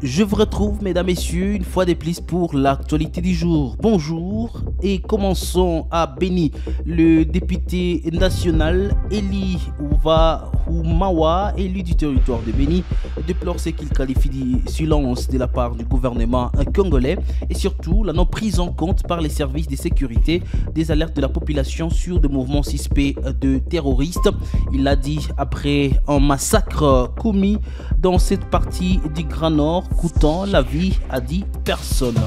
Je vous retrouve, mesdames, messieurs, une fois de plus pour l'actualité du jour. Bonjour et commençons à Béni. Le député national Eli Oumawa, élu du territoire de Béni, déplore ce qu'il qualifie de silence de la part du gouvernement congolais et surtout la non prise en compte par les services de sécurité des alertes de la population sur des mouvements suspects de terroristes. Il l'a dit après un massacre commis dans cette partie du Grand Nord coûtant la vie à 10 personnes.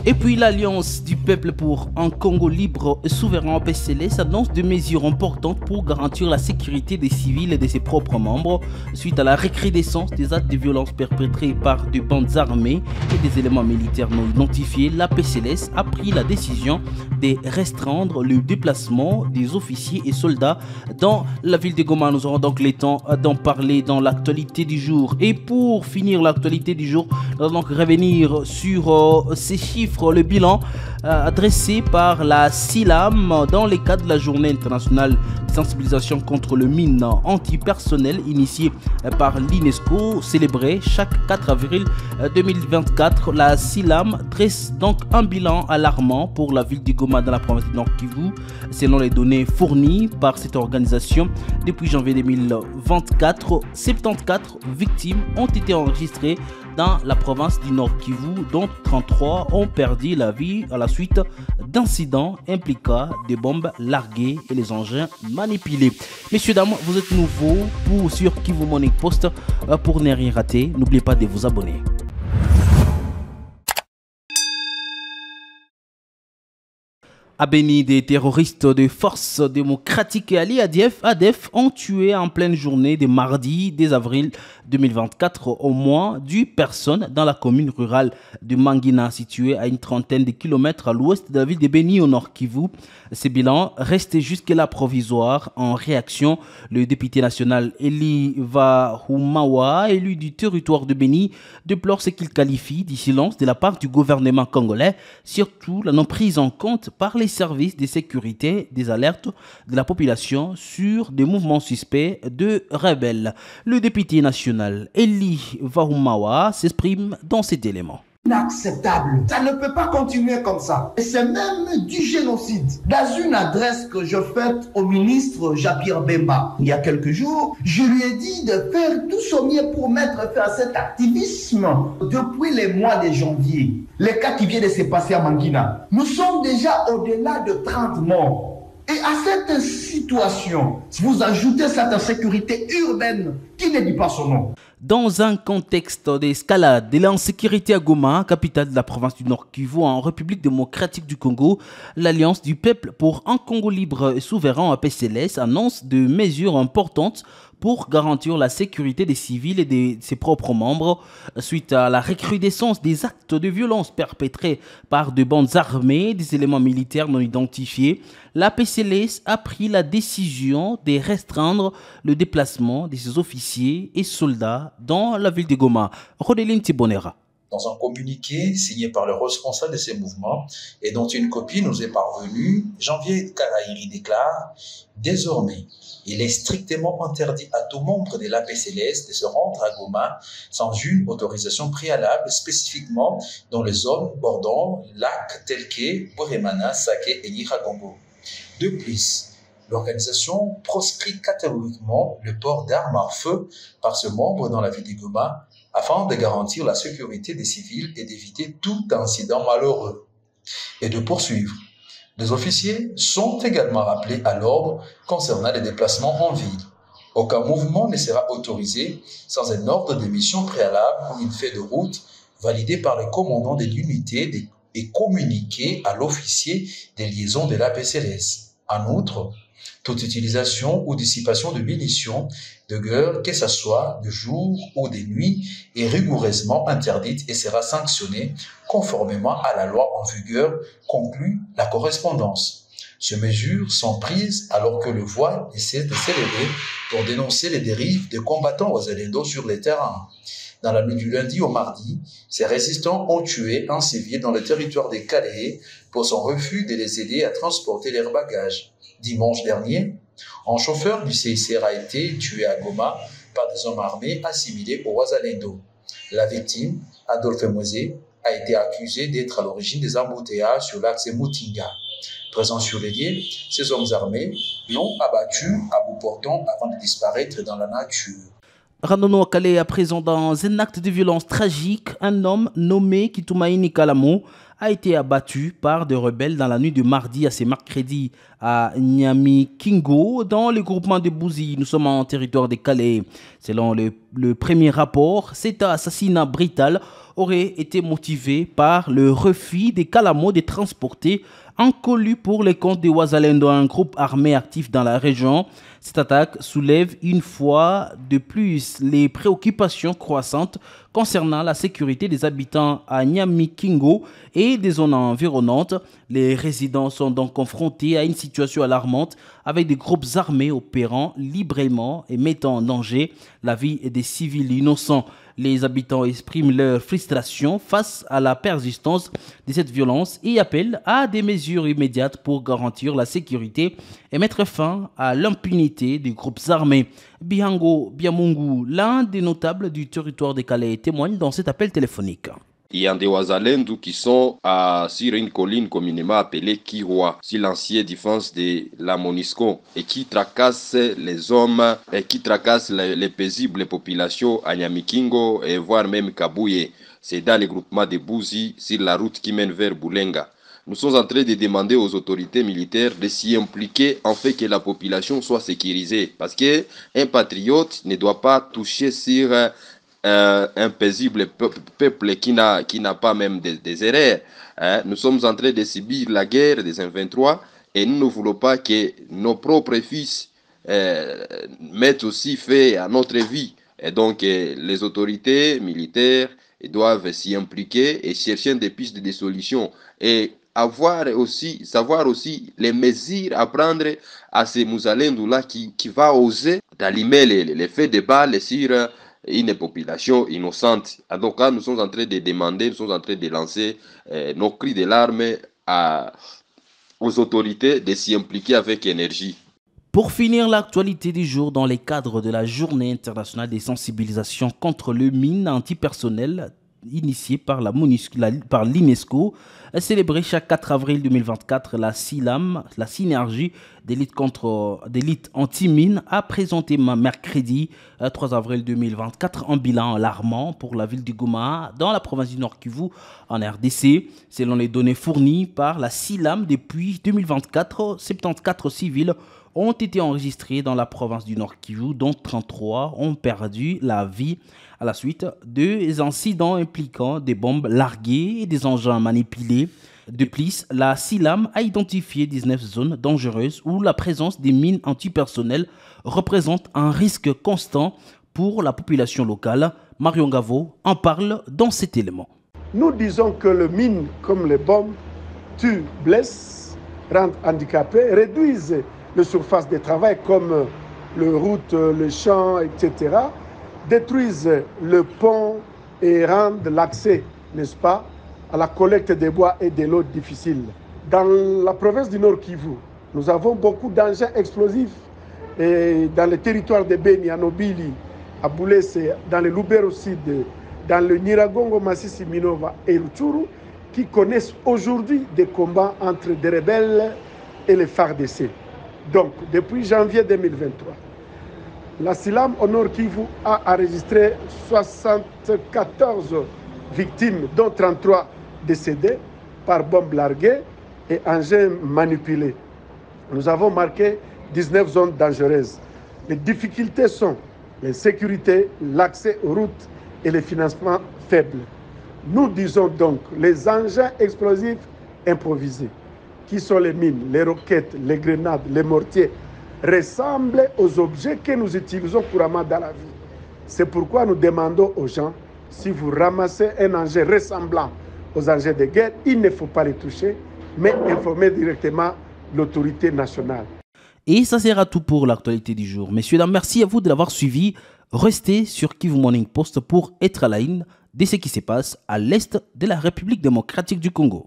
Et puis l'Alliance du peuple pour un Congo libre et souverain PCLS annonce des mesures importantes pour garantir la sécurité des civils et de ses propres membres suite à la recrudescence des actes de violence perpétrés par des bandes armées et des éléments militaires non identifiés. La PCLS a pris la décision de restreindre le déplacement des officiers et soldats dans la ville de Goma. Nous aurons donc le temps d'en parler dans l'actualité du jour. Et pour finir l'actualité du jour, nous allons donc revenir sur ces chiffres. Le bilan adressé par la SILAM dans le cadre de la journée internationale de sensibilisation contre le mine antipersonnel initiée par l'UNESCO, célébrée chaque 4 avril 2024. La SILAM dresse donc un bilan alarmant pour la ville de Goma dans la province du Nord Kivu. Selon les données fournies par cette organisation, depuis janvier 2024, 74 victimes ont été enregistrées dans la province du Nord Kivu, dont 33 ont perdu la vie à la suite d'incidents impliquant des bombes larguées et les engins manipulés. Messieurs, dames, vous êtes nouveaux sur Kivu Morning Post. Pour ne rien rater, n'oubliez pas de vous abonner. À Béni, des terroristes de forces démocratiques et alliés ADF ont tué en pleine journée de mardi 10 avril 2024 au moins 10 personnes dans la commune rurale de Mangina, située à une trentaine de kilomètres à l'ouest de la ville de Béni au nord Kivu. Ce bilan reste jusque-là provisoire. En réaction, le député national Eli Oumawa, élu du territoire de Béni, déplore ce qu'il qualifie de silence de la part du gouvernement congolais, surtout la non prise en compte par les services de sécurité des alertes de la population sur des mouvements suspects de rebelles. Le député national Eli Oumawa s'exprime dans cet élément. Inacceptable. Ça ne peut pas continuer comme ça. Et c'est même du génocide. Dans une adresse que je fais au ministre Jean-Pierre Bemba, il y a quelques jours, je lui ai dit de faire tout son mieux pour mettre fin à cet activisme. Depuis les mois de janvier, les cas qui viennent de se passer à Mangina, nous sommes déjà au-delà de 30 morts. Et à cette situation, vous ajoutez cette insécurité urbaine qui ne dit pas son nom. Dans un contexte d'escalade de l'insécurité à Goma, capitale de la province du Nord Kivu, en République démocratique du Congo, l'Alliance du peuple pour un Congo libre et souverain APCLS annonce des mesures importantes pour garantir la sécurité des civils et de ses propres membres suite à la recrudescence des actes de violence perpétrés par de bandes armées, des éléments militaires non identifiés. La PCLS a pris la décision de restreindre le déplacement de ses officiers et soldats dans la ville de Goma. Rodeline Tibonera. Dans un communiqué signé par le responsable de ces mouvements et dont une copie nous est parvenue, Janvier Karaïri déclare « Désormais, il est strictement interdit à tout membre de l'APCLS de se rendre à Goma sans une autorisation préalable spécifiquement dans les zones bordant lacs tels que Boremana, Sake et Nyiragongo. De plus, l'organisation proscrit catégoriquement le port d'armes à feu par ce membre dans la ville de Goma afin de garantir la sécurité des civils et d'éviter tout incident malheureux. Et de poursuivre. Les officiers sont également rappelés à l'ordre concernant les déplacements en ville. Aucun mouvement ne sera autorisé sans un ordre de mission préalable ou une feuille de route validée par le commandant de l'unité et communiquée à l'officier des liaisons de l'APCLS. En outre, toute utilisation ou dissipation de munitions de guerre, que ce soit de jour ou de nuit, est rigoureusement interdite et sera sanctionnée conformément à la loi en vigueur, conclut la correspondance. Ces mesures sont prises alors que le voile essaie de s'élever pour dénoncer les dérives des combattants wazalendo sur les terrains. Dans la nuit du lundi au mardi, ces résistants ont tué un civil dans le territoire des Calais pour son refus de les aider à transporter leurs bagages. Dimanche dernier, un chauffeur du CICR a été tué à Goma par des hommes armés assimilés au Wazalendo. La victime, Adolphe Mweze, a été accusé d'être à l'origine des embouteillages sur l'axe Moutinga. Présents sur les lieux, ces hommes armés l'ont abattu à bout portant avant de disparaître dans la nature. Rendons-nous à Calais à présent dans un acte de violence tragique. Un homme nommé Kitumaini Kalamo a été abattu par des rebelles dans la nuit de mardi à ce mercredi à Nyamikingo dans le groupement de Bouzi. Nous sommes en territoire de Calais. Selon le premier rapport, cet assassinat brutal aurait été motivé par le refus des Kalamo de transporter un colis pour les comptes de Ouazalendo, un groupe armé actif dans la région. Cette attaque soulève une fois de plus les préoccupations croissantes concernant la sécurité des habitants à Nyamikingo et des zones environnantes. Les résidents sont donc confrontés à une situation alarmante avec des groupes armés opérant librement et mettant en danger la vie des civils innocents. Les habitants expriment leur frustration face à la persistance de cette violence et appellent à des mesures immédiates pour garantir la sécurité et mettre fin à l'impunité des groupes armés. Bihango Biamungu, l'un des notables du territoire de Calais, témoigne dans cet appel téléphonique. Il y a des Ouazalendo qui sont sur une colline communément appelée Kiroa, sur l'ancienne défense de la MONUSCO, et qui tracassent les hommes, et qui tracassent les paisibles populations à Nyamikingo et voire même Kabouye. C'est dans le groupement de Bouzi, sur la route qui mène vers Boulenga. Nous sommes en train de demander aux autorités militaires de s'y impliquer en fait que la population soit sécurisée. Parce qu'un patriote ne doit pas toucher sur un paisible peuple qui n'a pas même des erreurs. Nous sommes en train de subir la guerre des M23 et nous ne voulons pas que nos propres fils mettent aussi fait à notre vie. Et donc les autorités militaires doivent s'y impliquer et chercher des pistes de solutions et savoir aussi les mesures à prendre à ces Mouzalendou-là qui va oser d'allumer les feux de balles sur une population innocente. Donc là, nous sommes en train de demander, nous sommes en train de lancer nos cris de larmes aux autorités de s'y impliquer avec énergie. Pour finir l'actualité du jour dans les cadres de la Journée internationale des sensibilisations contre le mine antipersonnel initiée par l'UNESCO, célébrée chaque 4 avril 2024, la SILAM, la synergie des luttes anti-mine, a présenté mercredi 3 avril 2024 un bilan alarmant pour la ville du Goma dans la province du Nord Kivu en RDC. Selon les données fournies par la SILAM, depuis 2024, 74 civils ont été enregistrés dans la province du Nord Kivu, dont 33 ont perdu la vie à la suite des incidents impliquant des bombes larguées et des engins manipulés. De plus, la SILAM a identifié 19 zones dangereuses où la présence des mines antipersonnelles représente un risque constant pour la population locale. Marion Gavo en parle dans cet élément. Nous disons que les mines comme les bombes tuent, blessent, rendent handicapés, réduisent les surfaces de travail comme les routes, les champs, etc., détruisent le pont et rendent l'accès, n'est-ce pas, à la collecte des bois et de l'eau difficile. Dans la province du Nord Kivu, nous avons beaucoup d'engins explosifs et dans le territoire de Beni, à Nobili, à Boulesse, dans le Lubero Sud, dans le Nyiragongo, Masisi, Minova et Rutshuru, qui connaissent aujourd'hui des combats entre des rebelles et les FARDC. Donc, depuis janvier 2023, la SILAM au Nord Kivu a enregistré 74 victimes, dont 33 décédées par bombes larguées et engins manipulés. Nous avons marqué 19 zones dangereuses. Les difficultés sont l'insécurité, l'accès aux routes et les financements faibles. Nous disons donc les engins explosifs improvisés, qui sont les mines, les roquettes, les grenades, les mortiers, ressemblent aux objets que nous utilisons couramment dans la vie. C'est pourquoi nous demandons aux gens, si vous ramassez un engin ressemblant aux engins de guerre, il ne faut pas les toucher, mais informer directement l'autorité nationale. Et ça sera tout pour l'actualité du jour. Messieurs, dames, merci à vous de l'avoir suivi. Restez sur Kivu Morning Post pour être à la une de ce qui se passe à l'est de la République démocratique du Congo.